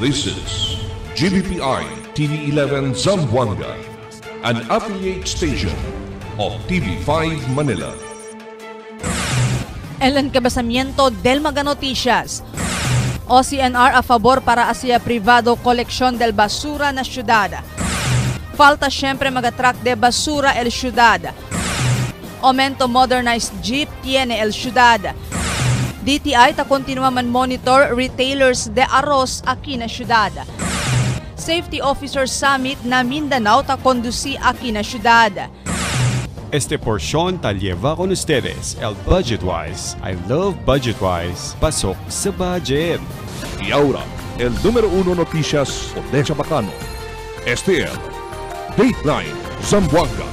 This is GBPI TV11 Zamboanga, an affiliate station of TV5 Manila. El encabezamiento del Mega Noticias. OCNR a favor para hacia privado colección del basura na ciudad. Falta siempre magatrack de basura el ciudad. Aumento modernized jeep tiene el ciudad. DTI ta continua man monitor retailers de arroz aquí na ciudad. Safety Officer Summit na Mindanao ta conduci aquí na ciudad. Este porción ta lleva con ustedes el Budgetwise. I love Budgetwise. Pasok sa budget. Y ahora, el número 1 noticias de Chabacano. Este es Dateline Zamboanga.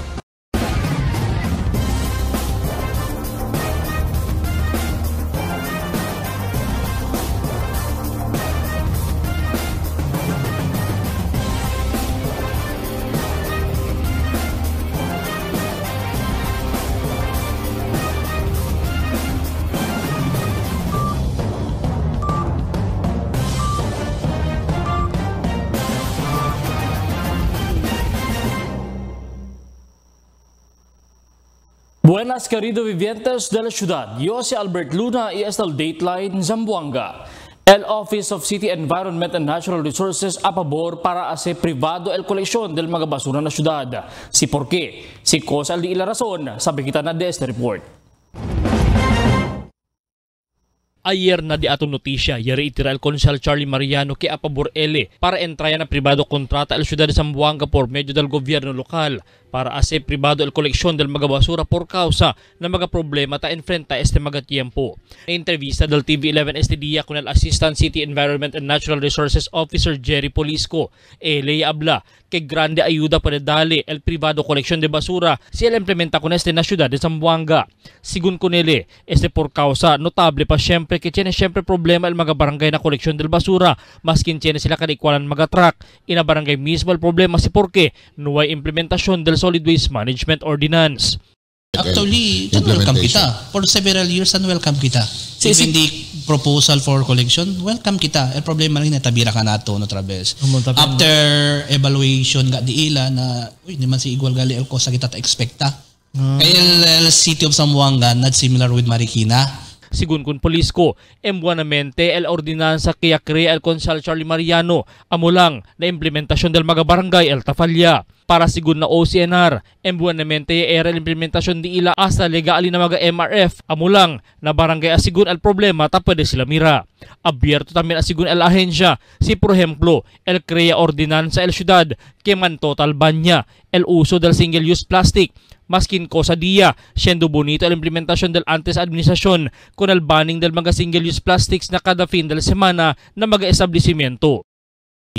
Buenas queridos vivientes de la ciudad, yo soy Albert Luna y este es el Dateline Zamboanga. El Office of City Environment and Natural Resources a pabor para hacer privado el colección del mga basura na ciudad. Si por qué, si cosa di la razón, sabi kita na de este report. Ayer na di atong notisya, yari itira el Konsel Charlie Mariano que a pabor ele para entraya na privado kontrata el ciudad de Zamboanga por medio del gobierno lokal para hacer privado el colección del mga basura por causa na mga problema ta enfrenta este mga tiempo. En entrevista del TV11 este día con el Assistant City Environment and Natural Resources Officer Jerry Polisco, ele habla que grande ayuda para dale el privado colección de basura si él implementa con este na ciudad de Zamboanga. Según con ele, este por causa notable pa siempre que tiene siempre problema el mga barangay na koleksyon del basura, maskin tiene sila kadikwalan mga truck. Ina barangay mismo el problema si porque no hay implementasyon del Solid Waste Management Ordinance. Actually, welcome kita. For several years, welcome kita. Even the proposal for collection, welcome kita. El problema rin natabira ka nato otra vez. After evaluation nga di ila na, uy, naman si igual gali el cosa kita ta expecta. El City of Zamboanga, not similar with Marikina. Según kun Polisco, embuanamente el ordinansa kaya crea el Konsel Charlie Mariano amo lang na implementasyon del mga barangay el Tafalla. Para según na OCNR, embuanamente era el implementasyon di ila hasta legali na mga MRF amo lang na barangay asigun el problema ta pwede sila mira. Abierto también asigun el ahensya si por ejemplo el crea ordinansa el ciudad que man total banya el uso del single use plastic. Maskin cosa dia, siendo bonito la implementación del antes administrasyon con el banning del mga single-use plastics na kada fin de la semana na mga establishmento.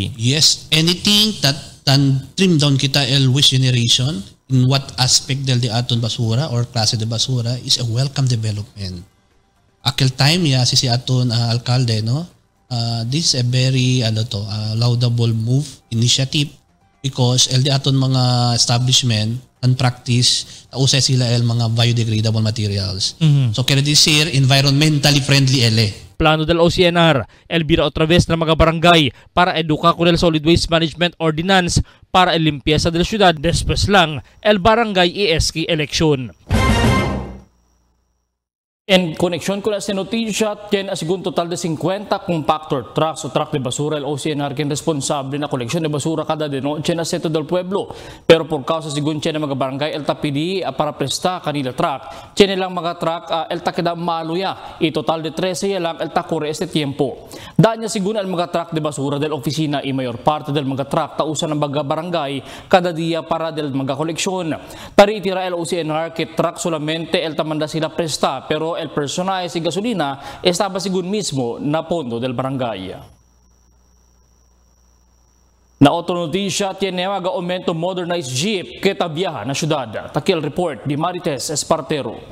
Yes, anything that trim down kita el waste generation in what aspect del de aton basura or klase de basura is a welcome development. Aquel time ya si aton alcalde no, this is a very laudable move initiative because el de aton mga establishment and practice usay sila el mga biodegradable materials. So kaya this year environmentally friendly ele. Plano del OCNR, el bira otra vez na mga barangay para educa con el Solid Waste Management Ordinance para el limpieza de la ciudad después lang el barangay ESK election. En conexión con esta noticia, tiene asigun total de 50 compactor trucks o truck de basura el OCNR quien responsable na colección de basura cada de noche na centro del pueblo. Pero por causa según tiene mga barangay el tapidi para presta kanila truck, tiene lang mga truck el takeda maluya y total de 13 lang el takore este tiempo. Danya según el mga truck de basura del oficina y mayor parte del mga truck tausan ng mga barangay cada dia para del mga koleksyon. Paritira el OCNR que truck solamente el tamanda sila presta pero el personaje si gasolina estaba según mismo na pondo del barangay. Na otra noticia tiene mga aumento modernized jeep que tabiyaha na syudad. Takil report di Marites Espartero.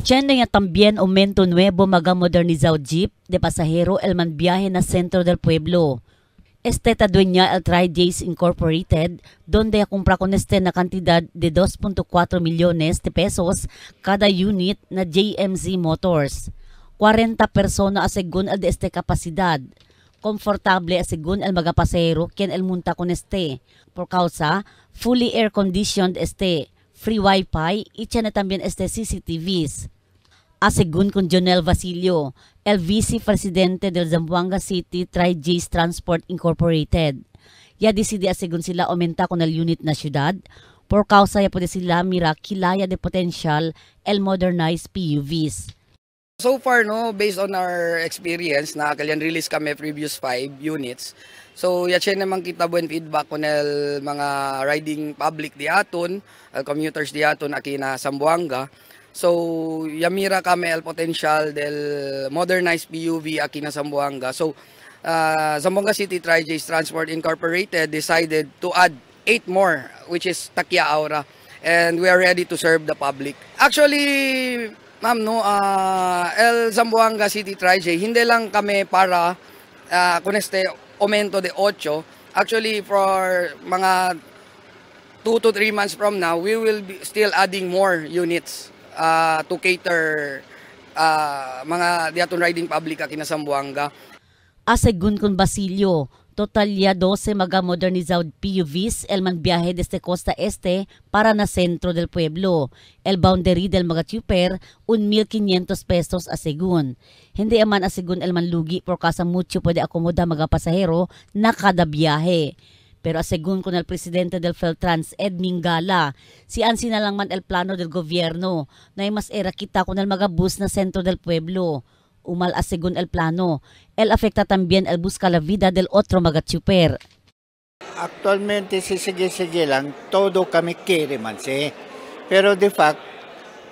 Tiene también aumento nuevo mga modernizado jeep de pasajero el manbiyahe na centro del pueblo. Este dueña el Tri-Days Incorporated, donde compra con este na cantidad de 2.4 millones de pesos cada unit na JMZ Motors. 40 personas según el de este capacidad. komportable asigun el mga pasahero ken el munta con este. Por causa, fully air-conditioned este, free wifi, itya na también este CCTVs. Asigun con Jonel Basilio, el vice-presidente del Zamboanga City Tri-Jays Transport Incorporated. Ya decide asigun sila aumenta con el unit na syudad, por causa ya pwede sila mira kilaya de potential el modernized PUVs. So far, no, based on our experience, na kalyan release kami previous 5 units. So, yache naman kita buen feedback con el mga riding public di aton, el commuters di aton aki na Zamboanga. So, yamira kami el potential del modernized PUV aki na Zamboanga. So, Zamboanga City Tri-Jays Transport Incorporated decided to add 8 more, which is Takia Aura. And we are ready to serve the public. Actually, ma'am, no, el Zamboanga City Tri-Jay, hindi lang kami para con este aumento de 8. Actually, for mga 2 to 3 months from now, we will be still adding more units to cater mga diaton riding public aki na Zamboanga. Asegun con Basilio, total ya 12 magamodernizados PUVs el man biyahe desde Costa Este para na sentro del pueblo. El boundary del mga tuper, 1,500 pesos asegun. Hindi aman asegun el man lugi por kasa mucho pwede akomoda mga pasahero na kada biyahe. Pero asegun con el presidente del Feltrans, Ed Mingala, si ansi na lang man el plano del gobierno na mas era kita con el mga bus na sentro del pueblo. Umal asegun el plano, el afecta también el busca la vida del otro mga chuper. Actualmente sige lang, todo kami quiere man si. Pero de fact,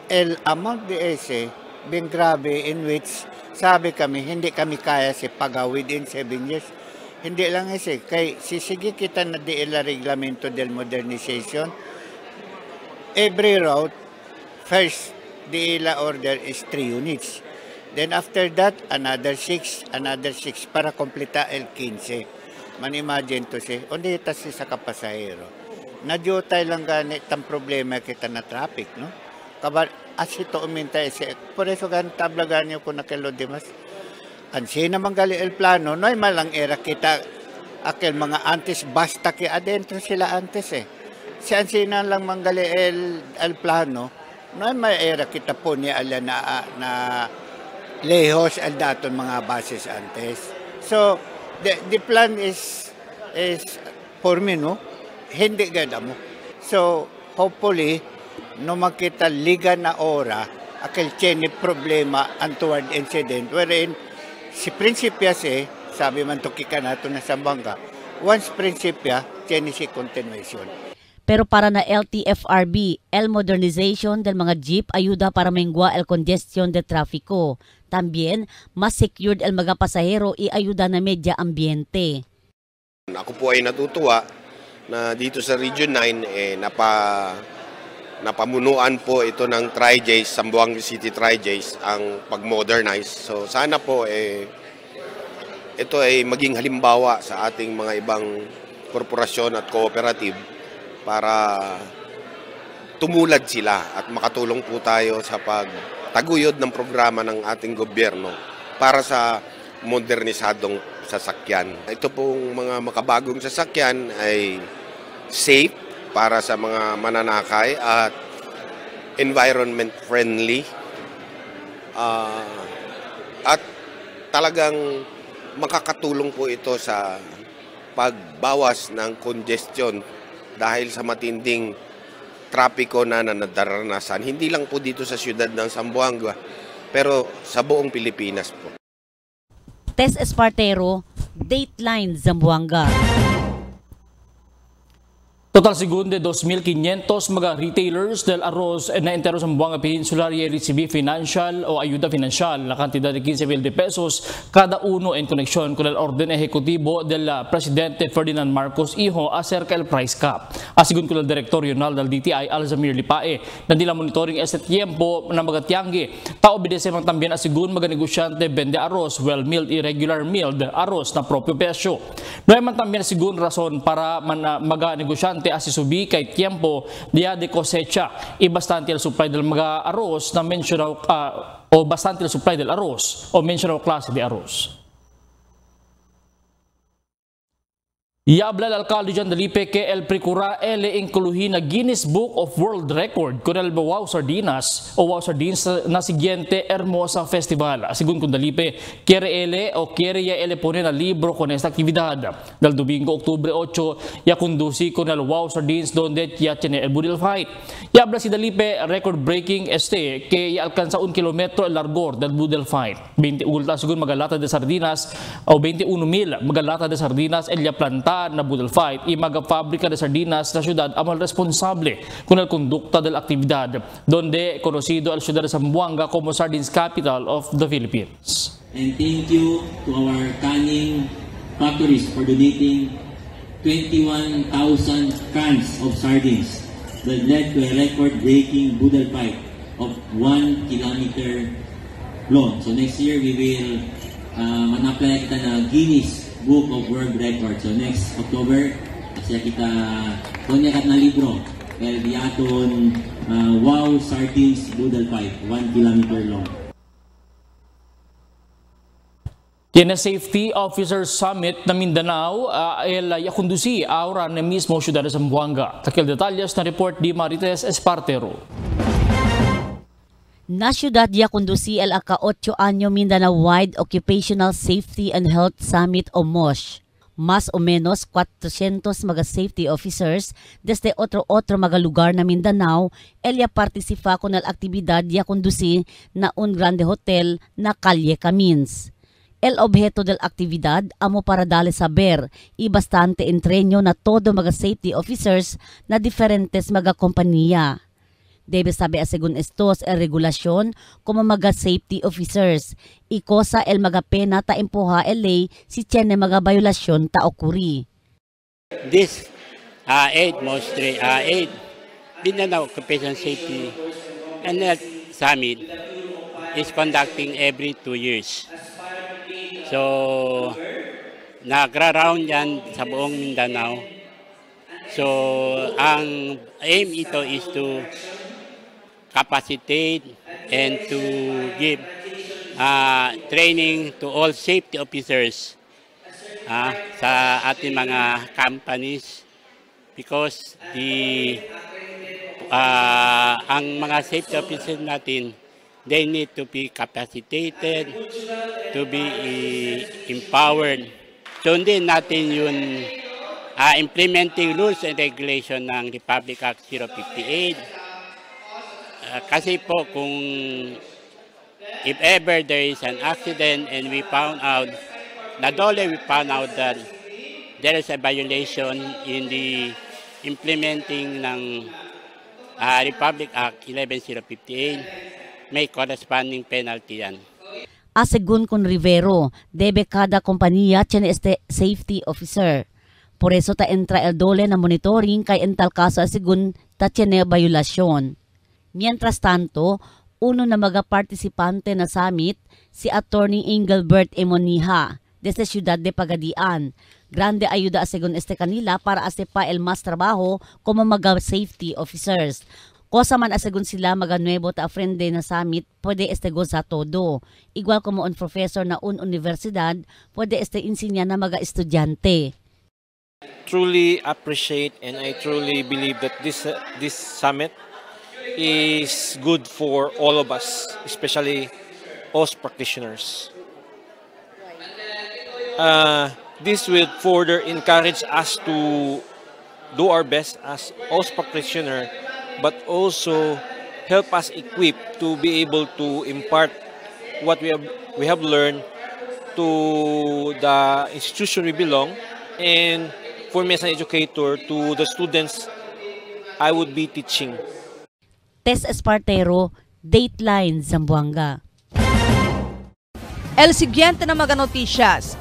el amount de ese, bien grabe in which sabi kami, hindi kami kaya si paga within 7 years. Hindi lang ese, kay sisige kita na di ila reglamento del modernization. Every route, first di ila order is 3 units. Then after that, another 6 para kompleta el 15. Man-imagine to si, onde ita si sa kapasahero. Nadyotay lang ganit ang problema kita na traffic, no? Kabar, as ito uminta isi, por eso gan tabla ganyo ko na kilo dimas. Ansi naman gali el plano, no ay malang era kita, akil mga antes, basta ki adentro sila antes eh. Si ansi na lang manggali el plano, no ay may era kita po ni ala na lejos al daton mga bases antes. So, the plan is for me, no? Hindi ganda mo. So, hopefully, no makita liga na ora, akil chene problema untoward incident, wherein si Prinsipya sabi man to kika nato na Zamboanga, once Prinsipya, chene si continuation. Pero para na LTFRB, el modernization del mga jeep ayuda para mengua el congestion de tráfico. También, mas secured el mga pasahero y ayuda na media ambiente. Ako po ay natutuwa na dito sa Region 9 napamunuan po ito ng Tri-Jays, Zamboanga City Tri-Jays ang pag-modernize. So sana po ito ay maging halimbawa sa ating mga ibang korporasyon at cooperative para tumulad sila at makatulong po tayo sa pagtaguyod ng programa ng ating gobyerno para sa modernisadong sasakyan. Ito pong mga makabagong sasakyan ay safe para sa mga mananakay at environment friendly at talagang makakatulong po ito sa pagbawas ng congestion dahil sa matinding trapiko na nadaranasan. Hindi lang po dito sa siyudad ng Zamboanga, pero sa buong Pilipinas po. Tess Espartero, Dateline Zamboanga. Total segunde 2,500 mga retailers del arroz na entero sa Zamboanga Peninsular y recibí financial o ayuda financial na cantidad de 15,000 pesos cada uno en conexión con el orden ejecutivo del presidente Ferdinand Marcos Hijo acerca del price cap. Asigun con el director regional del DTI Alzamir Lipae na nila monitoring este tiempo na mga tianggi. Obedece man también asigun mga negosyante vende arroz, well milled, irregular milled arroz na propio pesyo. No man también asigun rason para mga negosyante asisubi kay tiempo dia de cosecha y bastante el supply del mga arroz na mencionado o bastante el supply del arroz o mencionado klase de arroz. Yabla al alcalde John Dalipe que el procura ele incluhi na Guinness Book of World Record con el Wow Sardinas o Wow Sardines na siguiente hermosa festival. Según con Dalipe, quiere ya ele poner al libro con esta actividad. Del domingo Octubre 8 ya conduci con el Wow Sardines donde ya tiene el Budel Fight. Yabla si Dalipe record-breaking que ya alcanza 1 kilometro el largor del Budel Fight. 21 según magalata de sardinas o 21,000 magalata de sardinas el ya planta na Budel Fight y magafabrika de sardinas na syudad ang responsable con el conducta de la actividad, donde conocido al ciudad de Zamboanga como Sardines Capital of the Philippines. And thank you to our canning factories for donating 21,000 cans of sardines that led to a record-breaking Budel Fight of 1 kilometer long. So next year we will man-apply kita na Guinness Book of World Records. So next October, siya kita konyakat na libro. Kaya diaton Wow Sardines Budel Fight, 1 kilometer long. Tiene Safety Officers Summit na Mindanao, yakundusi ahora na mismo ciudad de Zamboanga. Takil detalles na report di Marites Espartero. Na siyudad ya kundusi el aka-8 anyo Mindanao-wide Occupational Safety and Health Summit o MOSH. Mas o menos 400 mga safety officers desde otro mga lugar na Mindanao el ya participa con el aktibidad ya kundusi na un grande hotel na Calle Camins. El objeto del aktibidad amo para dale saber y bastante entreno na todo mga safety officers na diferentes mga kompanya. Debe saber según estos el regulasyon como mga safety officers. Y cosa el mga pena ta empuha el ley si tiene mga violasyon ta okuri. This aid Mindanao Occupational Safety and Health Summit is conducting every 2 years. So, nagra-round yan sa buong Mindanao. So, ang aim ito is to capacitate and to give training to all safety officers sa ating mga companies because ang mga safety officers natin, they need to be capacitated, to be empowered. Sundin natin yung implementing rules and regulation ng Republic Act 058. Kasi po kung if ever there is an accident and we found out that there is a violation in the implementing ng Republic Act 11058, may corresponding penalty yan. Según con Rivero, debe cada kompanya tiene este safety officer. Por eso ta entra el dole na monitoring kay en tal caso según ta tiene violasyon. Mientras tanto, uno na mga partisipante na summit, si Attorney Engelbert Emoniha, desde Ciudad de Pagadian. Grande ayuda según este kanila para asepa el mas trabajo como mga safety officers. Cosa man según sila mga nuevo ta frente na summit, pwede este goza todo. Igual como un professor na un universidad, pwede este insinya na mga estudyante. Truly appreciate and I truly believe that this summit is good for all of us, especially OSP practitioners. This will further encourage us to do our best as OSP practitioner, but also help us equip to be able to impart what we have learned to the institution we belong, and for me as an educator, to the students I would be teaching. Tess Espartero, Dateline, Zamboanga. El siguiente na mga noticias.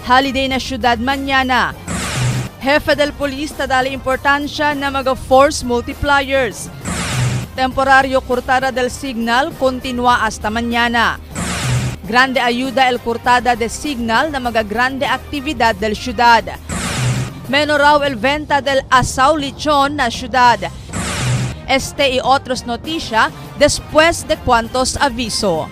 Holiday na syudad mañana. Jefe del Police dali importansya na mga force multipliers. Temporaryo cortada del signal continua hasta mañana. Grande ayuda el cortada de signal na mga grande actividad del syudad. Menos el venta del asaw lechon na syudad. Este y otros noticias después de cuantos aviso.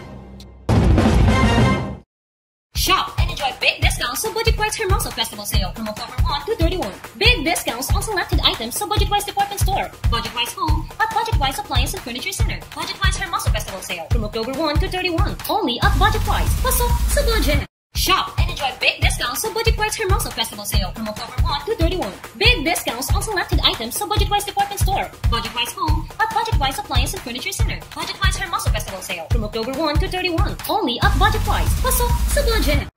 Shop and enjoy big discounts sa Budget Wise Hermoso Festival Sale from October 1 to 31. Big discounts on selected items sa Budget Wise Department Store, Budget Wise Home, at Budget Wise Appliance and Furniture Center. Budget Wise Hermoso Festival Sale from October 1 to 31. Only at Budget Wise. Pasok sa budget. Shop and enjoy big discounts sa Budget Wise Hermoso Festival Sale from October 1 to 31. Big discounts on selected items sa Budget Wise Department Store, Budget Wise Home, at Budget Wise Appliance and Furniture Center. Budget Wise Hermoso Festival Sale from October 1 to 31. Only at Budget Wise. Pasok sa budget.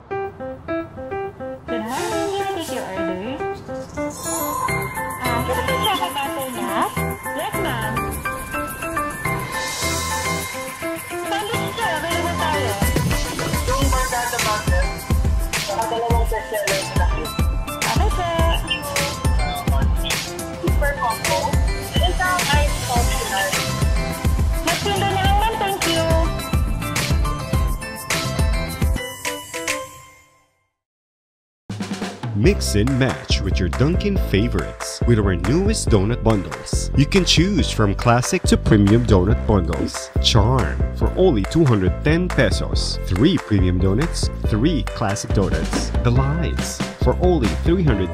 Good morning, can I take your order? Can I check a bottle na? Yes, ma'am. Sandwich sir, available tayo. Yung barkada button, saka dalawang bestseller na cake. Okay, sir. Super combo. Isang ice optional. Mas pindo na lang, ma'am. Thank you. Mix and match with your Dunkin' favorites with our newest donut bundles. You can choose from classic to premium donut bundles. Charm for only 210 pesos. 3 premium donuts, 3 classic donuts. Delights for only 379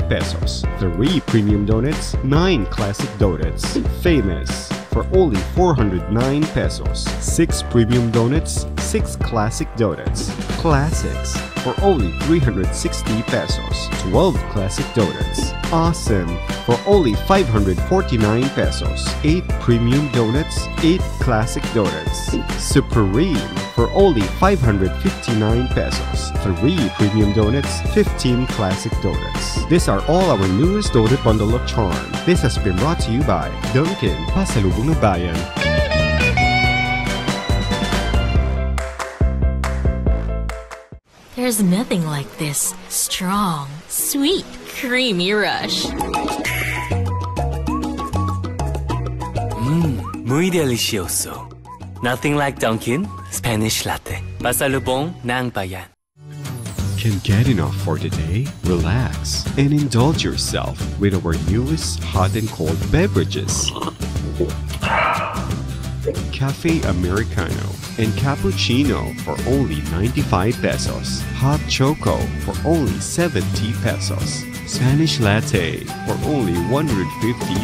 pesos. 3 premium donuts, 9 classic donuts. Famous for only 409 pesos. 6 premium donuts, 6 classic donuts. Classics for only 360 pesos. 12 classic donuts. Awesome for only 549 pesos. 8 premium donuts, 8 classic donuts. Supreme for only 559 pesos. 3 premium donuts, 15 classic donuts. These are all our newest donut bundle of charm. This has been brought to you by Dunkin', Pasalubong ng Bayan. There's nothing like this strong, sweet, creamy rush. Muy delicioso. Nothing like Dunkin' Spanish Latte. Pasalubong ng Bayan. Can get enough for today? Relax and indulge yourself with our newest hot and cold beverages. Cafe Americano and Cappuccino for only 95 pesos. Hot Choco for only 70 pesos. Spanish Latte for only 150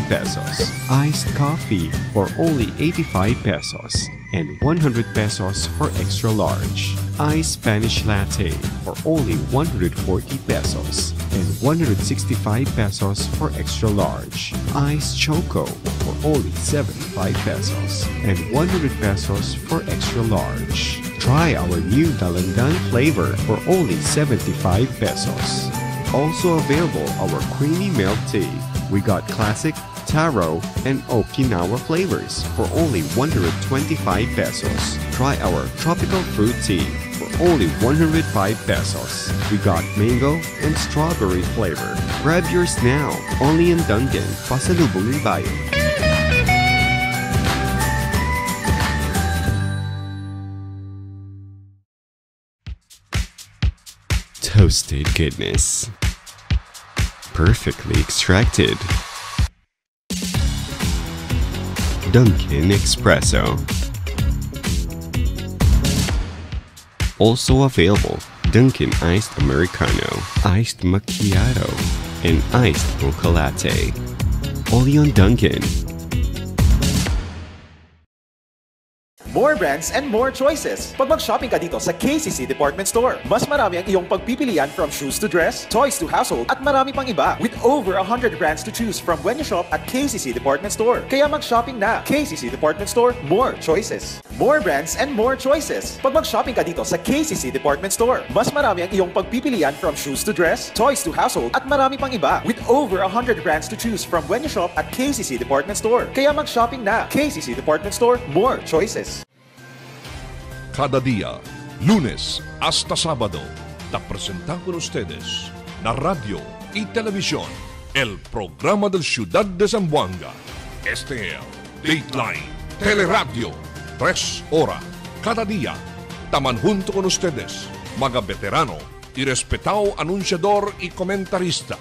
pesos. Iced Coffee for only 85 pesos. And 100 pesos for extra large. Iced Spanish Latte for only 140 pesos. And 165 pesos for extra large. Iced Choco for only 75 pesos. And 100 pesos for extra large. Try our new Dalandan flavor for only 75 pesos. Also available our creamy milk tea. We got classic, taro, and Okinawa flavors for only 125 pesos. Try our tropical fruit tea for only 105 pesos. We got mango and strawberry flavor. Grab yours now, only in Dunkin', Pasalubong ng Bayan. Toasted goodness. Perfectly extracted. Dunkin' Espresso. Also available, Dunkin' Iced Americano, Iced Macchiato, and Iced Mocha Latte. Only on Dunkin'. More brands and more choices. Pag mag-shopping ka dito sa KCC Department Store, mas marami ang iyong pagpipilian from shoes to dress, toys to household, at marami pang iba. With over 100 brands to choose from when you shop at KCC Department Store. Kaya mag-shopping na. KCC Department Store, more choices. More brands and more choices. Pag mag-shopping ka dito sa KCC Department Store, mas marami ang iyong pagpipilian from shoes to dress, toys to household, at marami pang iba. With over 100 brands to choose from when you shop at KCC Department Store. Kaya mag-shopping na. KCC Department Store, more choices. Cada día, lunes hasta sábado, te presentan con ustedes la radio y televisión, el programa del Ciudad de Zamboanga. Este es Dateline Teleradio, 3 horas cada día. Taman junto con ustedes, mga veterano y respetado anunciador y comentarista,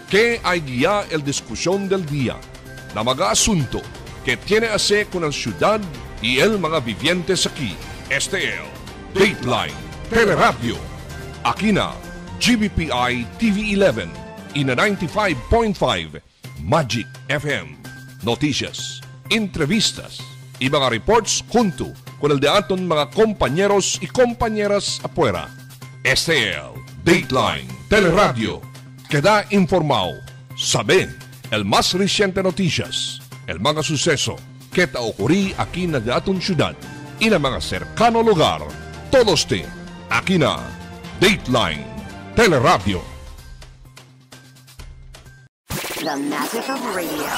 que hay guía el discusión del día, na mga asunto que tiene a hacer con la ciudad y el mga vivientes aquí. Este es Dateline Teleradio. Aquí na GBPI TV11 in a 95.5 Magic FM. Noticias, entrevistas, y mga reports junto con el de aton mga compañeros y compañeras afuera. STL, Dateline, Teleradio, queda informado. Sabe el más reciente noticias, el mga suceso que ta ocurrí aquí na de aton ciudad y na mga cercano lugar. Todos te, aquí na Dateline, Teleradio. The magic of radio.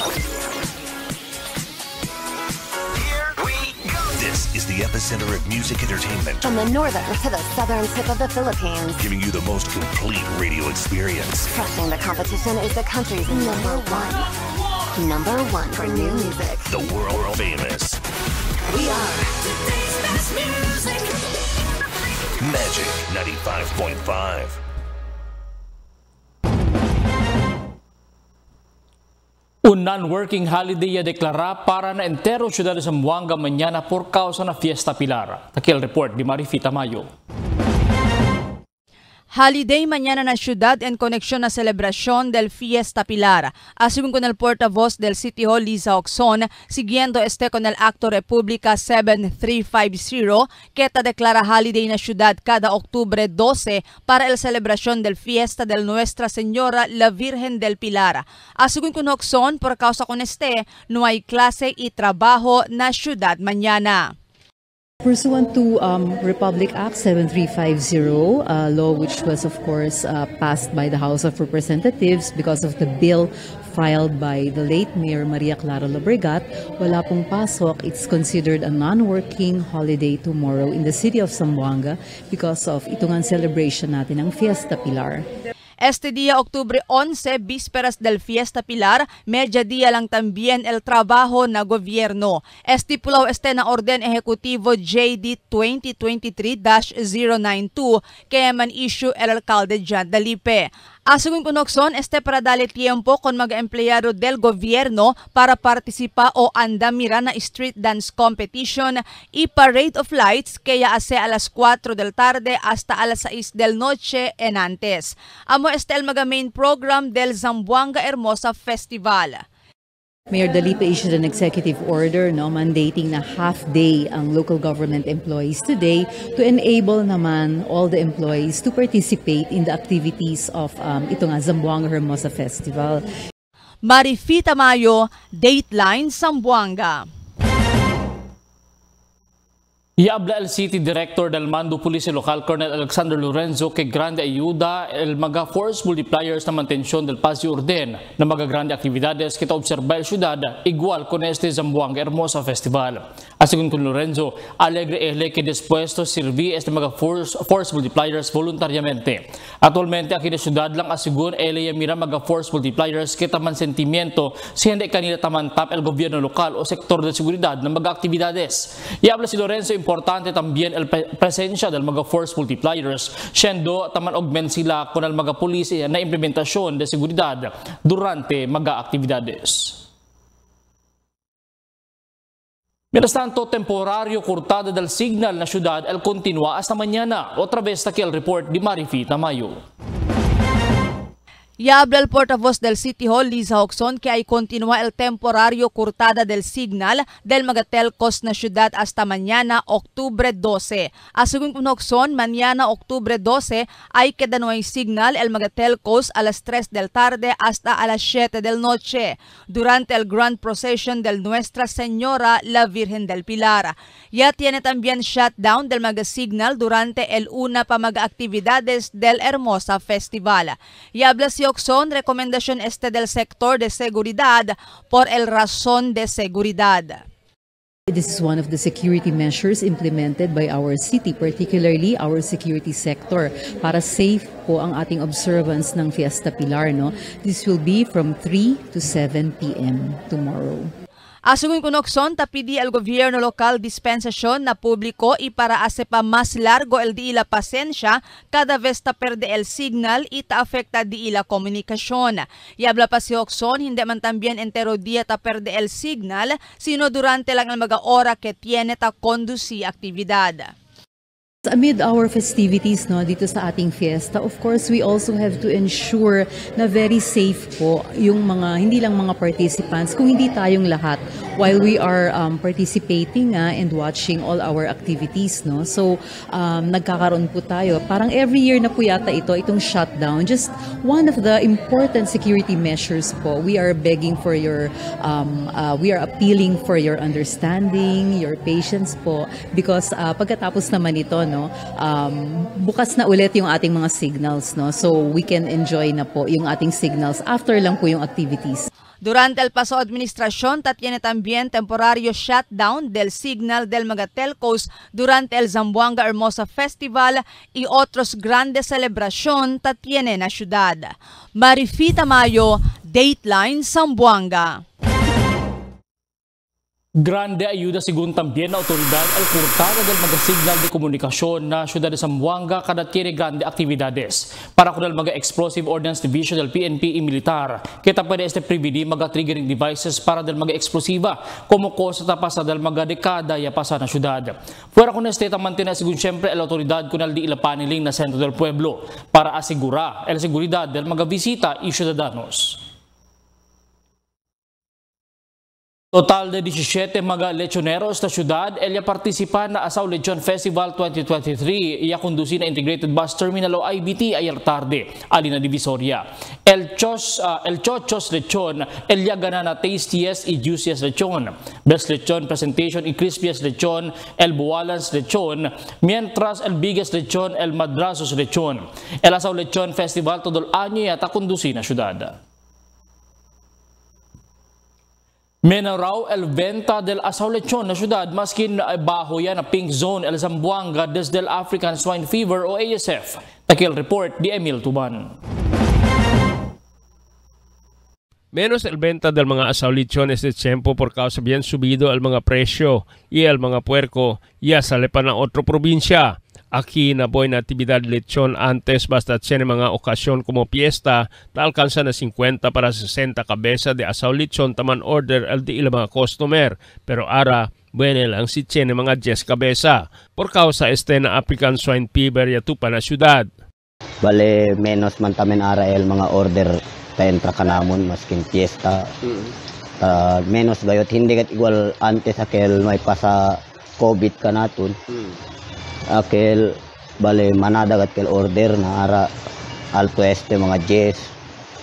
This is the epicenter of music entertainment. From the northern to the southern tip of the Philippines. Giving you the most complete radio experience. Crushing the competition is the country's number one for new music. The world famous. We are today's best music. Magic 95.5. Un non-working holiday deklara para na entero siyudad de Zamboanga mañana por causa na Fiesta Pilar. Takil report di Marifita Mayo. Holiday mañana na ciudad en conexión na celebración del Fiesta Pilar. Asegún con el portavoz del City Hall, Liza Oxon, siguiendo con el Acto República 7350, que ta declara holiday na ciudad cada Octubre 12 para el celebración del Fiesta del Nuestra Señora la Virgen del Pilar. Asegún con Oxon, por causa con no hay clase y trabajo na ciudad mañana. Pursuant to Republic Act 7350, a law which was of course passed by the House of Representatives because of the bill filed by the late Mayor Maria Clara Lobregat, wala pong pasok. It's considered a non-working holiday tomorrow in the city of Zamboanga because of itong celebration natin ng Fiesta Pilar. Este día, Octubre 11, vísperas del Fiesta Pilar, mediodía lang también el trabajo na gobierno. Estipulado na Orden Ejecutivo JD 2023-092 que man issue el alcalde Jan Dalipe. Asegún con Oxon, para dali tiempo con mga empleyado del gobierno para participa o andamira na street dance competition y parade of lights kaya ase alas 4 del tarde hasta alas 6 del noche en antes. Amo el mga main program del Zamboanga Hermosa Festival. Mayor Dalipe issued an executive order mandating na half-day ang local government employees today to enable naman all the employees to participate in the activities of Zamboanga Hermosa Festival. Marifita Mayo, Dateline, Zamboanga. Iabla el City Director del Mando Police Local Colonel Alexander Lorenzo que grande ayuda el mga force multipliers na mantensyon del paz y orden na mga grande actividades que ta observa el ciudad igual con este Zamboanga Hermosa Festival. Asegun con Lorenzo, alegre que dispuesto servir este mga force multipliers voluntariamente. Actualmente aquí de ciudad lang asegun mira mga force multipliers que taman sentimiento si hindi kanila tamantap el gobierno lokal o sektor de seguridad ng mga aktividades. Iabla si Lorenzo, importante también el presensya del mga force multipliers, siendo taman augment sila con el mga polisi na implementasyon de seguridad durante mga aktividades. Mientras tanto, temporario cortada del signal na ciudad el continua hasta mañana. Otra vez aquí el report di Marifita Mayo. Iabla el portavoz del City Hall, Liza Oxon, que ay continúa el temporario cortada del signal del mga telcos na ciudad hasta mañana, Octubre 12. Asegun con Oxon, mañana, Octubre 12, ay queda no hay signal el mga telcos a las 3 del tarde hasta a las 7 del noche, durante el Grand Procession del Nuestra Señora la Virgen del Pilar. Ya tiene también shutdown del mga signal durante el una pa mga actividades del Hermosa Festival. Iabla si Oxon, recomendación del sector de seguridad por el razón de seguridad. This is one of the security measures implemented by our city, particularly our security sector, para safe po ang ating observance ng Fiesta Pilar. This will be from 3 to 7 p.m. tomorrow. Asegun con Oxon, tapidi al gobierno lokal dispensasyon na publiko y para hace pa mas largo el di ila pasensya cada vez ta perde el signal y ta afecta di ila komunikasyon. Iabla pa si Oxon, hindi man tambien entero dia ta perde el signal, sino durante lang ang mga ora que tiene ta conduci actividad. Amid our festivities dito sa ating fiesta, of course, we also have to ensure na very safe po yung hindi lang mga participants, kung hindi tayong lahat while we are participating and watching all our activities. So, nagkakaroon po tayo. Parang every year na po yata itong shutdown. Just one of the important security measures po. We are begging for your, we are appealing for your understanding, your patience po. Because pagkatapos naman ito, bukas na ulit yung ating mga signals, so we can enjoy na po yung ating signals after lang po yung activities. Durante el paso administración, tiene también temporario shutdown del signal del mga telcos durante el Zamboanga Hermosa Festival y otros grandes celebración tiene na ciudad. Marifita Mayo, Dateline Zamboanga. Grande ayuda según también la autoridad al cortada del magasignal de comunicación na Ciudad de Zamboanga kada tiene grande actividades. Para con el mga Explosive Ordnance Division del PNP y militar, kita pwede prevenir mga triggering devices para del mga explosiva, como cosa tapasa del mga dekada ya pasa na ciudad. Fuera con mantiene según siempre la autoridad con el di ilapaniling na sentro del pueblo para asegurar la seguridad del mga visita y ciudadanos. Total de 17 mga lechoneros na syudad elya partisipan na Asaw Lechon Festival 2023 iya conducir na Integrated Bus Terminal o IBT ayer tarde alina Divisoria. El Chochos Lechon elya gana na Tastiest y Juiciest Lechon. Best Lechon Presentation y Crispiest Lechon el Buwalans Lechon, mientras el Biggest Lechon el Madrasos Lechon. El Asaw Lechon Festival todo el año yata conducir na syudad. Menaraw el venta del Asaw Lechon na syudad maskin baho yan na pink zone el Zamboanga desde el African Swine Fever o ASF. Takil report di Emil Tuban. Menos el venta del mga Asaw Lechon este tiempo por causa bien subido el mga presyo y el mga puerco ya sale pa ng otro probinsya. Aquí na boy na actividad lechon antes basta tiene mga okasyon como fiesta ta alcanza na 50 para 60 cabeza de Asaw Lechon taman order el di ila mga customer pero ara bueno lang si tiene mga 10 cabeza por causa na African Swine Fever ya tupa na syudad. Bale menos man tamen ara el mga order ta entra kanamon maskin fiesta. Menos gayot hindi kat igual antes akel may pasa COVID kanaton. Akel bale manadagat kel order na ara alto mga Jess,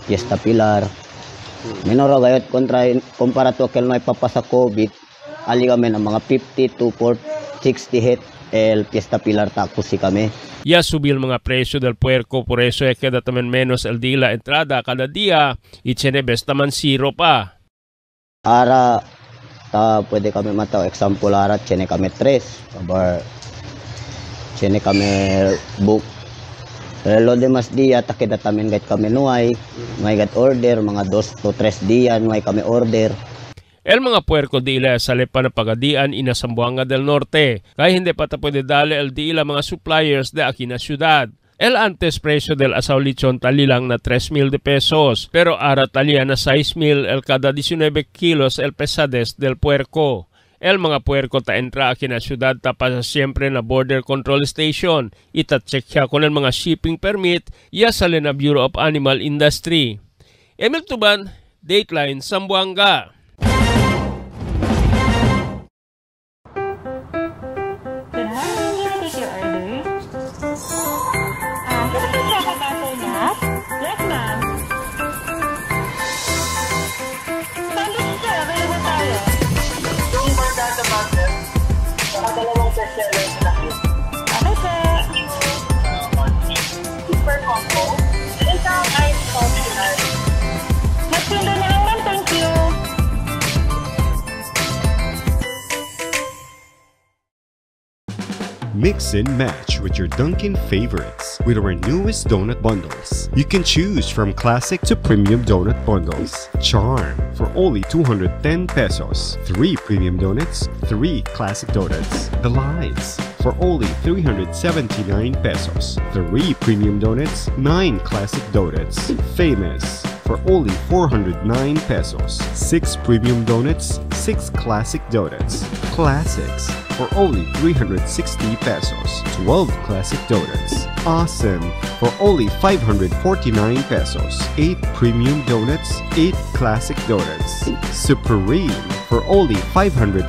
Fiesta Pilar. Minoro gayot kontra kumpara to kel may papasa COVID, ali kami ng mga 50 to 60 hit el Fiesta Pilar tapos si kami. Ya subil mga presyo del puerco por eso queda también menos el día la entrada cada día y tiene best naman zero pa. Ara pwede kami mataw example ara tiene kami 3 bar tiene kami book. Pero lo demás dia takeda tamen gait kami nuay, may gat order mga 2 to 3 dia nuay kami order. El mga puerco dila sa lepa na pagadian ina Zamboanga del Norte, kaya hindi pa ta pwede dali el dila mga suppliers de aquí na syudad. El antes presyo del Asaw Lechon tali lang na 3,000 de pesos, pero ara talia na 6,000 el kada 19 kilos el pesades del puerco. El mga puerco ta entra aquí na syudad tapos siempre na border control station. Ita-check siya con el mga shipping permit ya sale na Bureau of Animal Industry. Emil Tuban, Dateline Zamboanga. Super combo. Isang ice optional. Magpinda na lang man, thank you. Mix and match with your Dunkin' favorites with our newest donut bundles. You can choose from classic to premium donut bundles. Charm for only 210 pesos. 3 premium donuts, 3 classic donuts. Delights for only 379 pesos. 3 premium donuts, 9 classic donuts. Famous for only 409 pesos. 6 premium donuts, 6 classic donuts. Classics for only 360 pesos. 12 classic donuts. Awesome for only 549 pesos. 8 premium donuts. 8 classic donuts. Supreme for only 559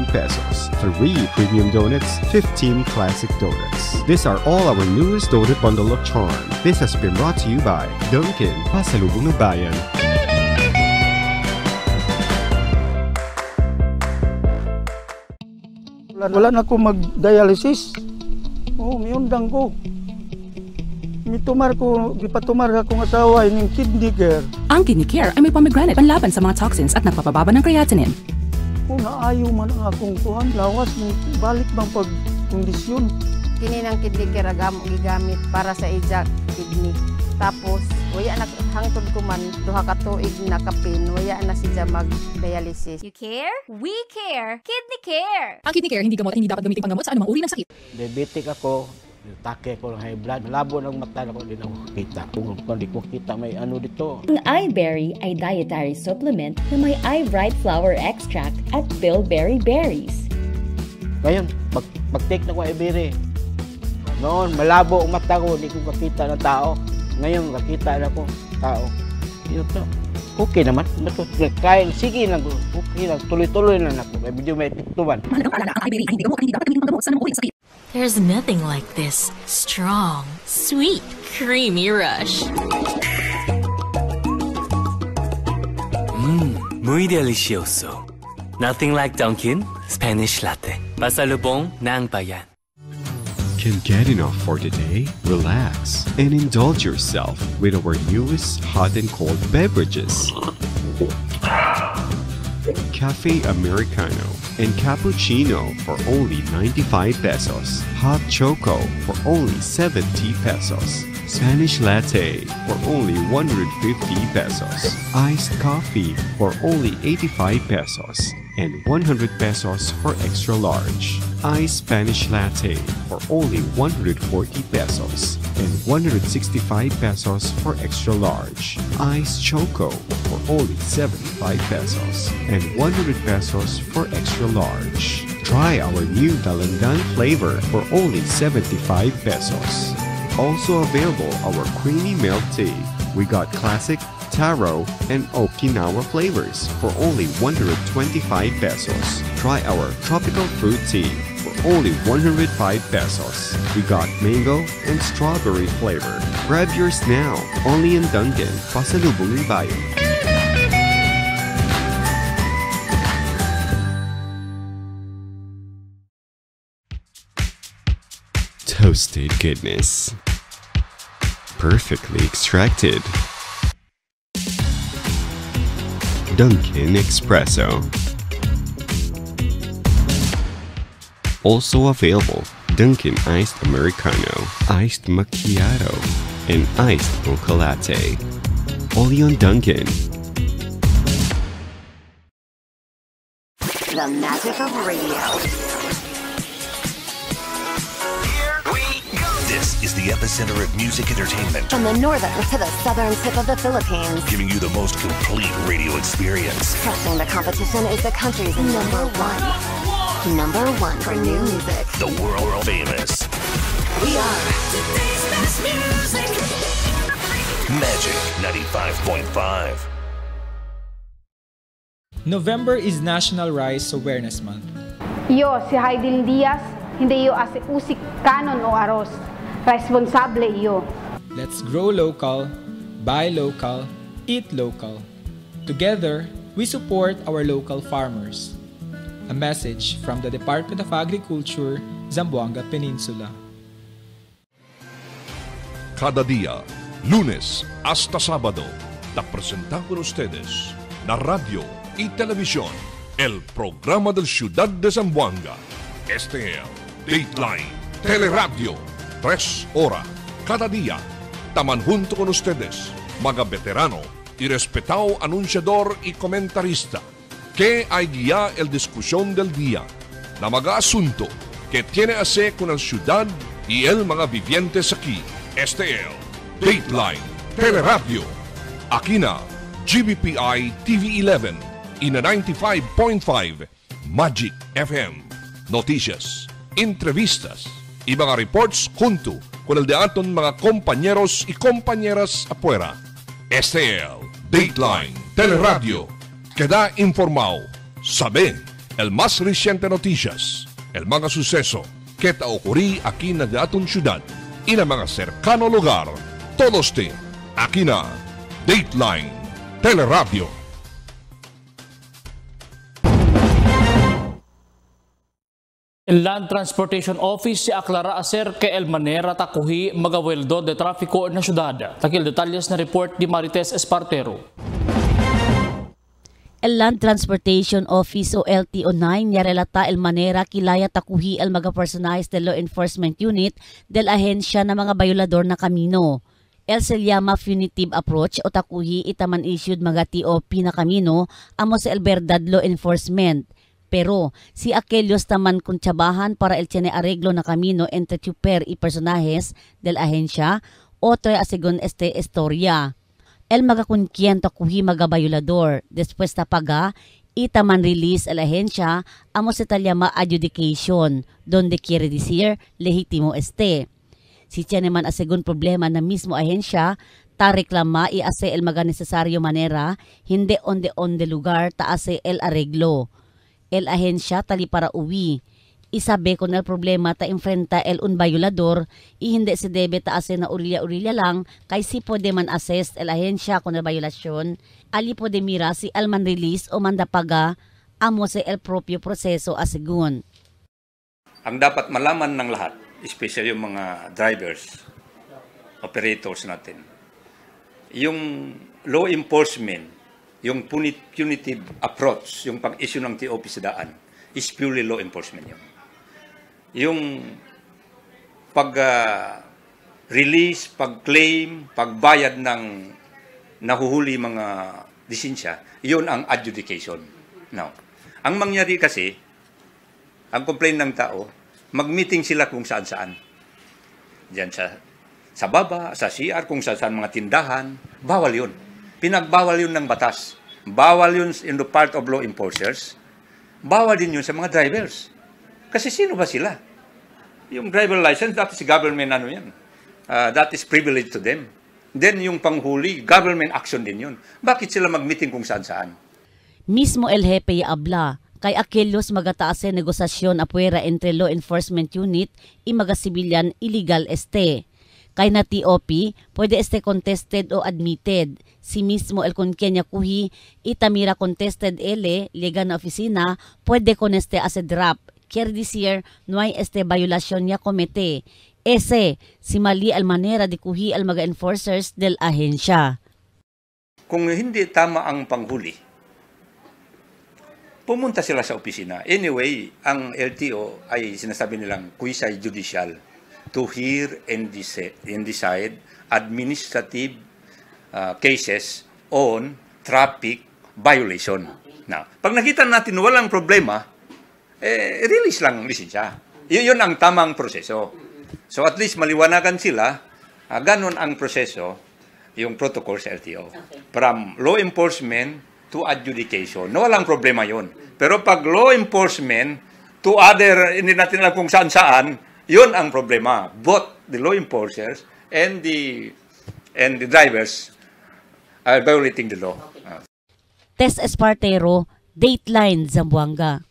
pesos. 3 premium donuts. 15 classic donuts. These are all our newest donut bundle of charm. This has been brought to you by Dunkin', Pasalubong ng Bayan. Wala na ako mag-dialysis. Miundang ko. Mitumar ko, gipatumar akong asawa ng kidney care. Ang kidney care ay may pomegranate panlaban sa mga toxins at nagpapababa ng creatinine. Kung naayo man ang akong tuhan, lawas ng balik bang pagkondisyon. Kini ng kidney care gigamit para sa ijak kidney. Tapos, waya na hangtod ko man, duha ka tuig na kapin, waya na siya mag-dialysis. You care? We care! Kidney Care! Ang kidney care hindi gamot at hindi dapat gamitin panggamot sa anumang uri ng sakit. Diabetic ako, take ko ng high blood, malabo ng mata ko, hindi na ako kita. Kung hindi ko kita, may ano dito. Ang iBerry ay dietary supplement na may iBright flower extract at bilberry berries. Ngayon, pag-take na ko iBerry, noon malabo ang mata ko, hindi ko kakita ng tao. Ngayon, kakita na ko tao. Ito, okay naman. Kain, sige lang. Okay lang. Tuloy-tuloy na ako. May video may piktuban. There's nothing like this strong, sweet, creamy rush. Muy delicioso. Nothing like Dunkin' Spanish Latte. Pasalubong ng Bayan. Can't get enough for today? Relax and indulge yourself with our newest hot and cold beverages. Cafe Americano and Cappuccino for only 95 pesos. Hot Choco for only 70 pesos. Spanish Latte for only 150 pesos. Iced Coffee for only 85 pesos. And 100 pesos for extra large. Iced Spanish Latte for only 140 pesos and 165 pesos for extra large. Iced Choco for only 75 pesos and 100 pesos for extra large. Try our new Dalandan flavor for only 75 pesos. Also available our creamy milk tea. We got classic, taro, and Okinawa flavors for only 125 pesos. Try our tropical fruit tea for only 105 pesos. We got mango and strawberry flavor. Grab yours now, only in Dunkin', Pasalubong ng Bayan. Toasted goodness. Perfectly extracted. Dunkin' Espresso. Also available, Dunkin' Iced Americano, Iced Macchiato, and Iced Mocha Latte. Only on Dunkin'. The magic of radio. This is the epicenter of music entertainment. From the northern to the southern tip of the Philippines. Giving you the most complete radio experience. Crushing the competition is the country's number one. Number one for new music. The world famous. We are today's best music. Magic 95.5. November is National Rice Awareness Month. Yo, si Haydin Diaz, hindi yo ase usik kanon o aros. Responsable yo. Let's grow local, buy local, eat local. Together, we support our local farmers. A message from the Department of Agriculture, Zamboanga Peninsula. Cada día, lunes hasta sábado, te presentamos con ustedes la radio y televisión, el programa del Ciudad de Zamboanga. Este es Dateline Teleradio. 3 horas cada día. Taman junto con ustedes, mga veterano y respetado anunciador y comentarista, que hay guía el discusión del día, na mga asunto que tiene a hacer con la ciudad y el mga vivientes aquí. Este es Dateline Teleradio. Aquí na GBPI TV 11, ina 95.5 Magic FM. Noticias, entrevistas, y mga reports junto con el de aton mga compañeros y compañeras afuera. Este el Dateline Teleradio. Queda informado. Sabe el más reciente noticias, el mga suceso que ta ocurrí aquí na aton syudad y na mga cercano lugar. Todos te aquí na Dateline Teleradio. El Land Transportation Office si aklara acer que el manera takuhi magaweldo de trafiko na syudad. Takil detalles na report di Marites Espartero. El Land Transportation Office o LTO9 ya relata el manera kilaya takuhi el mga personajes del Law Enforcement Unit del ahensya na mga bayolador na kamino. El se llama punitive approach o takuhi itaman issued mga TOP na kamino amo sa el verdad law enforcement. Pero si aquellos taman kuntsabahan para el tiene arreglo na kamino entre chuper y personajes del ahensya, otro según este historia. El magakunkien takuhi magabayulador, después tapaga, itaman release el ahensya, amo se talyama adjudication, donde quiere decir legítimo este. Si tiene man según problema na mismo ahensya, ta reklama y ase el maga nesesaryo manera, hindi onde lugar ta ase el arreglo. El ahensya tali para uwi. Isabe con el problema ta enfrenta el un bayulador y hindi se debe ta ase na urilya lang kay si pwede man assess el ahensya con el bayulasyon, ali pwede mira si el man release o mandapaga amo se el propio proseso asigun. Ang dapat malaman ng lahat, especially yung mga drivers, operators natin, yung law enforcement, yung punitive approach, yung pag-issue ng TOP sa daan, is purely law enforcement yun. Yung pag-release, pag-claim, pagbayad ng nahuhuli mga lisensya, yun ang adjudication. Now, ang mangyari kasi, ang complaint ng tao, mag-meeting sila kung saan-saan. Diyan sa baba, sa CR, kung saan mga tindahan, bawal yun. Pinagbawal yun ng batas. Bawal yun in the part of law enforcers. Bawal din yun sa mga drivers. Kasi sino ba sila? Yung driver license, that is government ano yan. That is privilege to them. Then yung panghuli, government action din yun. Bakit sila mag-meeting kung saan-saan? Mismo el jefe abla, kay aquellos magataase negosasyon apuera entre law enforcement unit y mga civilian illegal este. Kay na TOP, pwede este contested o admitted. Si mismo el con kenya kuhi, itamira contested ele, liga na oficina, pwede con este as a drop. Quiere decir, no hay este violación ya comete. Ese, si mali al manera de kuhi al mga enforcers del ahensya. Kung hindi tama ang panghuli, pumunta sila sa opisina. Anyway, ang LTO ay sinasabi nilang quasi judicial to hear and decide administrative cases on traffic violation. Now, pag nakita natin walang problema, release lang lisensya. Yun ang tamang proseso. So at least maliwanagan sila, ganun ang proseso, yung protocol sa LTO. From law enforcement to adjudication. No, walang problema yun. Pero pag law enforcement to other, hindi natin alam kung saan-saan, yun ang problema. Both the law enforcers and the drivers are violating the law. Tess Espartero, Dateline Zamboanga.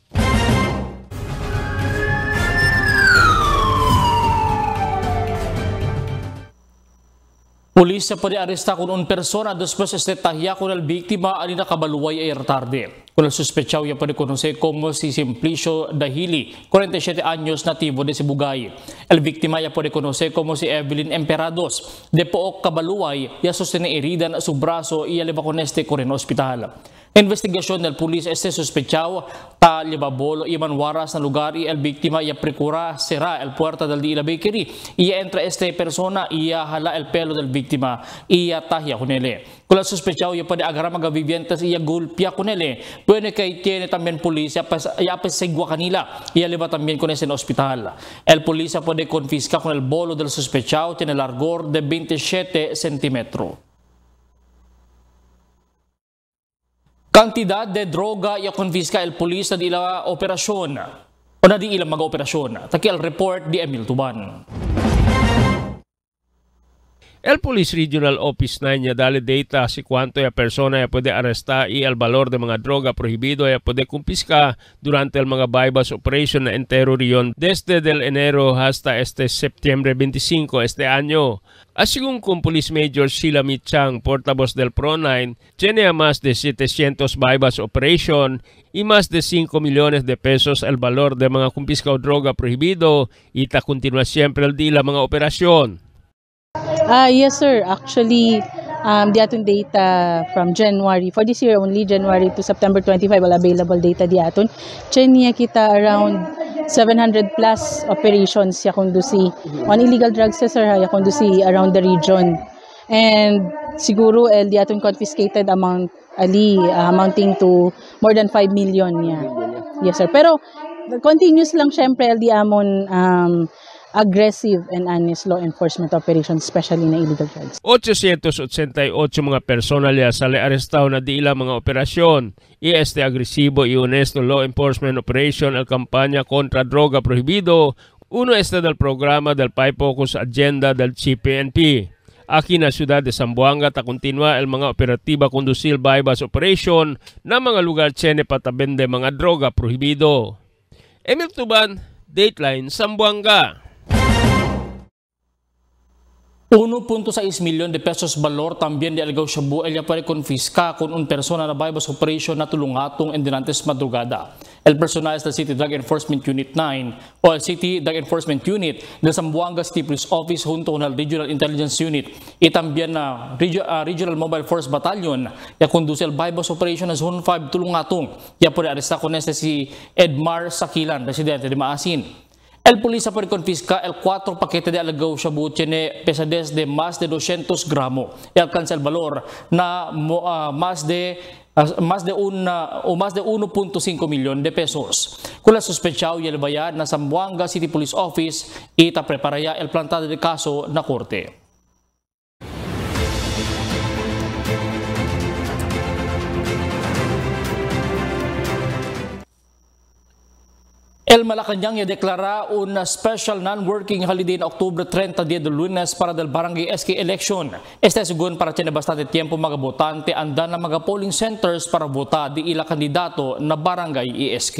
Pulis sa pag-aresta kung un persona después este tahya con el víctima ani nakabaluway ay tarde. Con el sospechoso ya puede conocer como si Simplicio Dahili, 47 años, nativo de Sibugay. El víctima ya puede conocer como si Evelyn Emperados, de Pook Kabaluway, ya sostiene herida en su brazo y lleva con este corren hospital. Investigación del pulis este sospechado ta libabolo y manwaras na lugar y el víctima ya precura será el puerta del Dila Bakery y entra este persona y hala el pelo del víctima y tahya con él. Con el sospechado ya puede agarrar mga vivientes y golpea con él. Puede que tiene también policía ya pesegua kanila y lleva también con ese en hospital. El policía puede confiscar con el bolo del sospechado tiene largor de 27 centímetros. Kantidad de droga ya konfiska el polis na di ila operasyon o na di ilang mag-operasyon. Taki al report di Emil Tuban. El Police Regional Office 9 ya dali data si cuánto ya persona ya puede arrestar y el valor de mga droga prohibido ya puede kumpiska durante el mga bypass operation na entero riyon desde del enero hasta este Septiembre 25 este año. Según con Police Major Sheila Michang, portavoz del Pro9, tiene a más de 700 bypass operation y más de 5 millones de pesos el valor de mga kumpiska o droga prohibido y ta continúa siempre el dila mga operasyon. Yes sir, actually the aton data from January, for this year only, January to September 25, all available data di aton. Niya kita around 700 plus operations ya conduci on illegal drugs sir, ya conduci around the region. And siguro di aton confiscated amount amounting to more than 5 million ya. Yes sir, pero continuous lang syempre di amon aggressive and honest law enforcement operations, especially na illegal drugs. 888 mga personal ya sale arestado na di ila mga operasyon. Y este agresivo y honesto law enforcement operation el campaña contra droga prohibido, uno este del programa del Pai-Focus Agenda del CPNP. Aquí na siyudad de Zamboanga ta continua el mga operatiba conducil bypass operation na mga lugar tiene patabende mga droga prohibido. Emil Tuban, Dateline, Zamboanga. 1.6 milyon de pesos valor también de algaw shabu el puede confisca con un persona na bypass operation na tulungatong en dinantes madrugada. El personal del City Drug Enforcement Unit 9 o el City Drug Enforcement Unit del Zamboanga City Police Office junto con el Regional Intelligence Unit y también na Regional Mobile Force Battalion ya conduce el bypass operation na Zone 5 tulungatong ya puede arresta con este si Edmar Sakilan, residente de Maasin. El policía puede confiscar el 4 paquete de algaw shabu tiene pesadez de más de 200 gramos y alcanza el valor na más de 1.5 milyon de pesos. Con la sospechado y el bayad na Zamboanga City Police Office y ta prepara ya el plantado de caso na korte. El Malacañang ya deklara un special non-working holiday en Octubre 30, día de lunes para del Barangay SK election. Este según para tiene bastante tiempo mga botante andan na mga polling centers para vota di ila kandidato na Barangay SK.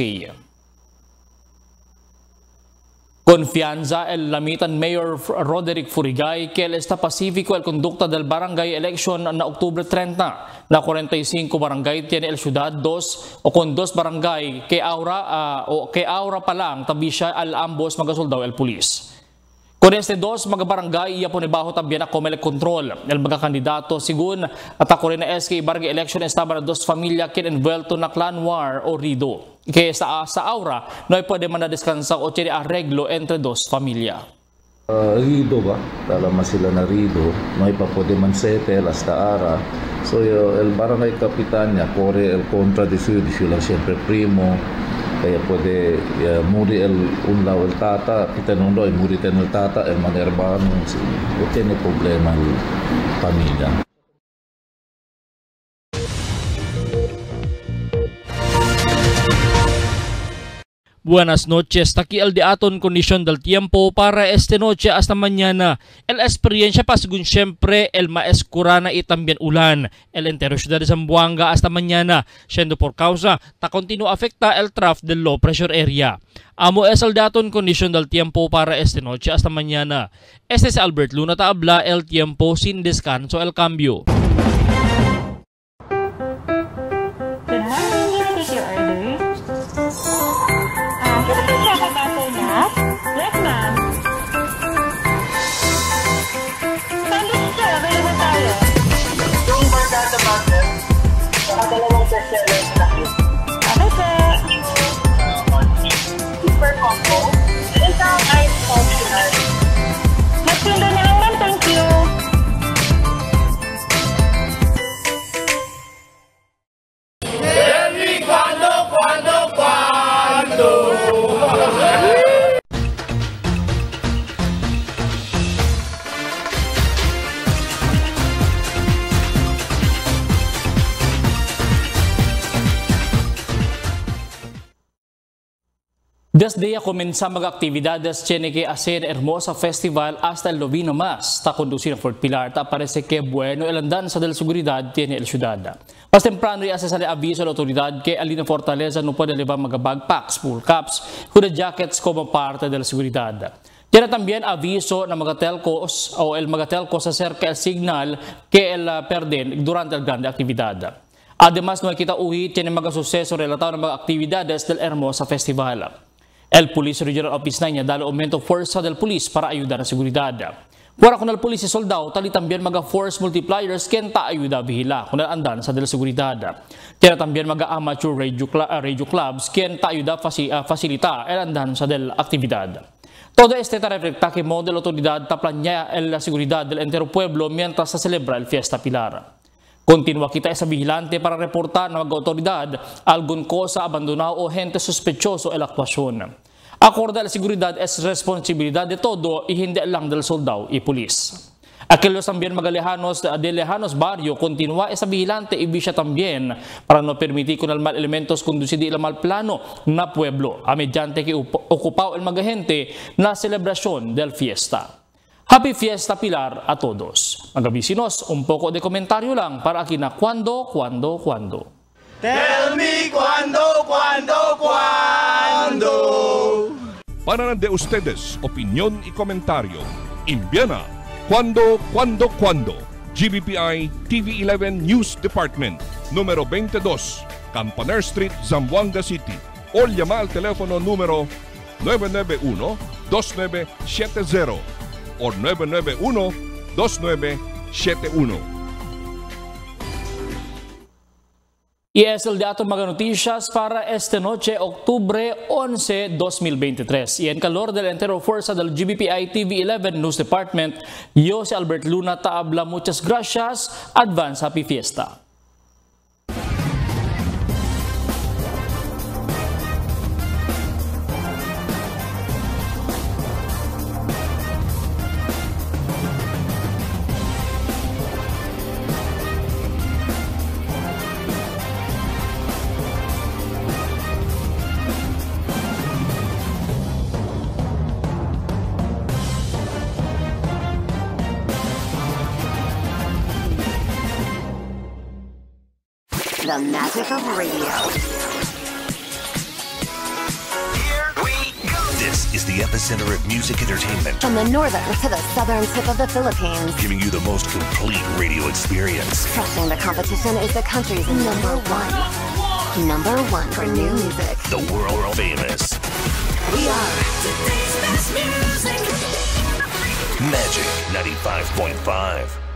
Confianza el lamitan Mayor Roderick Furigay que el está pacífico el conducta del barangay election na Octubre 30 na 45 barangay tiene el ciudad 2 o con 2 barangay que aura pa lang tabi siya al ambos magasoldaw el pulis. Con este 2 mga barangay iya po nibaho también na Comelec control. El mga kandidato sigun at ako rin na SK barangay election estaba na 2 familia kin envuelto na clan war o rido. Que sa aura no ay pwede man na descansa o tiene arreglo entre 2 familia. Rido ba? Talama sila na rido. No ay pa pwede man settle hasta ara. So el barangay kapitan niya corre el contra de suyo lang siyempre primo. Kaya pwede muri el unlaw el tata, kita nundo ay muri ten el tata, el manerbano, no tiene problema el pamilya. Buenas noches, taki el de aton condition del tiempo para esta noche hasta mañana. El experiencia pa según siempre el maeskurana y también ulan. El entero ciudad de Zamboanga hasta mañana, siendo por causa ta continúa afecta el trough del low pressure area. Amo es el de aton condition del tiempo para esta noche hasta mañana. Este es Albert Luna ta habla el tiempo sin descanso el cambio. Yes, ma'am. Sandwich sir, available tayo. Yung barkada butter, dalawang bestseller na cute. Okay, sir. Super combo. Isang ice optional. Magtinda na lang, ma'am. Thank you. Desde comienza mga aktibidades tiene que hacer hermosa festival hasta el noveno más. Ta conducir a Fort Pilar, ta parece que bueno el andanza de la seguridad tiene el ciudad. Más temprano y hace sale aviso a la autoridad que alina fortaleza no puede llevar mga backpacks, full caps, hooded jackets como parte de la seguridad. Tiene también aviso na mga telcos o el mga telcos acerca el signal que el perden durante el grande actividad. Además, no hay kita uhi tiene mga suceso relatado ng mga actividades del Hermosa Festival. El Police Regional Office 9 dalo aumento fuerza del police para ayudar a seguridad. Fuera con el police soldado, tali también mga force multipliers kenta ayuda vigila con el andan sa del seguridad. Tiene también mga amateur radio clubs kenta ayuda facilita el andan sa del actividad. Todo este te refleja que modo de la autoridad taplanea la seguridad del entero pueblo mientras se celebra el Fiesta Pilar. Continúa kita sa vigilante para reportar ng mga autoridad algún cosa abandonado o gente sospechoso en la actuación. Acorde a la seguridad es responsabilidad de todo y hindi lang del soldado y polis. Aquellos también mga lejanos barrio continúa esa vigilante y visa también para no permitir con el mal elementos conducir el mal plano na pueblo a mediante que ocupao el mga gente na celebración del fiesta. Happy Fiesta Pilar a todos. Mga vecinos, un poco de comentario lang para aquí na cuando. Tell me cuando. Para de ustedes, opinión y comentario. Envíana cuando. GBPI TV11 News Department, número 22, Campaner Street, Zamboanga City. O llama al teléfono número 991-2970 o 991-2971. Y es el dato mga noticias para esta noche, octubre 11, 2023. Y en calor de la entera fuerza del GBPI TV11 News Department, yo si Albert Luna Taabla, muchas gracias, advance happy fiesta. The magic of radio. Here we go. This is the epicenter of music entertainment. From the northern to the southern tip of the Philippines. Giving you the most complete radio experience. Crushing the competition is the country's number one. Number one for new music. The world famous. We are today's best music. Magic 95.5.